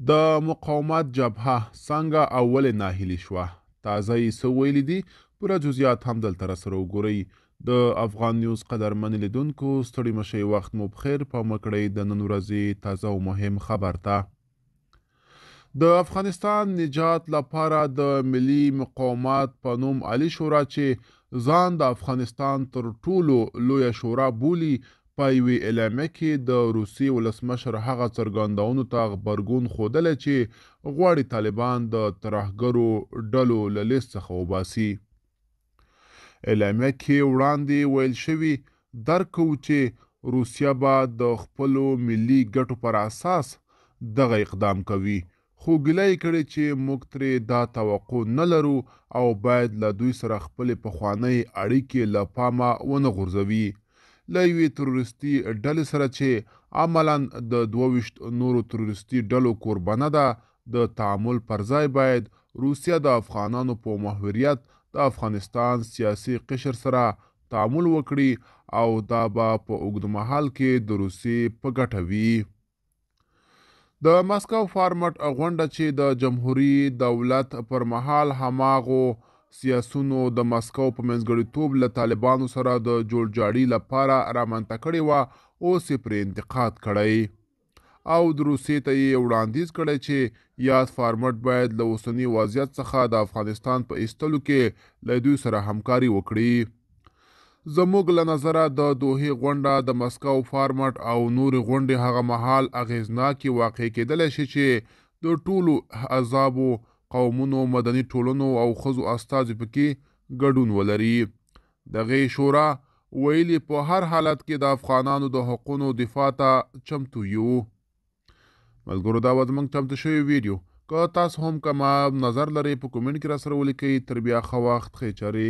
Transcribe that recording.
د مقاومت جبهه څنګه او ولې ناهیلې شوه؟ تازه یې څه ویلي دي؟ پوره جزئیات هم دلته راسره وګورئ. د افغان نیوز قدرمن لیدونکو ستړي مشئ، وخت مو بخیر. پام وکړئ د نن ورځې تازه او مهم خبر ته. د افغانستان نجات لپاره د ملي مقاومت په نوم علي شورا چې ځان د افغانستان تر ټولو لویه شورا بولي، په یوې اعلامیه کې د روسیې ولسمشر هغه څرګندونو ته غبرګون ښودلی چې غواړي طالبان د ترهګرو ډلو له لیست څخه وباسي. اعلامیه کې وړاندې ویل شوي درک کوو چې روسیه به د خپلو ملي ګټو پر اساس دغه اقدام کوي، خو ګیله یې کړې چې موږ ترې دا توقع نه لرو او باید له دوی سره خپلې پخوانۍ اړیکې له پامه ونه غورځوي. له یوې تروریستي ډلې سره چې عملاً د 22 نورو تروریستي ډلو کوربنه ده، د تعامل پر ځای باید روسیه د افغانانو په محوریت د افغانستان سیاسي قشر سره تعامل وکړي او دا به په اوږدمهال کې د روسیې په ګټه وي. د مسکو فارمټ غونډه چې د جمهوریت دولت پر مهال هماغو سیاسونو د مسکو په منځګړیتوب له طالبانو سره د جوړجاړي لپاره رامنځته کړې وه، اوس یې پرې انتقاد کړی او د روسیې ته یې وړاندیز کړی چې یاد فارمټ باید له اوسني وضعیت څخه د افغانستان په ایستلو کې له دوی سره همکاري وکړي. زموږ له نظره د دوحې غونډه، د مسکو فارمټ او نورې غونډې هغه مهال اغیزناکې واقع کېدلی شي چې د ټولو احزابو، قومونو، مدني ټولنو او ښځو استازي پکې ګډون ولري. دغې شورا ویلي په هر حالت کې د افغانانو د حقونو دفاع ته چمتو یو. ملګرو، دا به زموږ چمتو شوی ویډیو. که تاسو هم کومه نظر لرئ په کومنټ کې راسره ولیکئ. تر بیا ښه وخت، ښې چارې.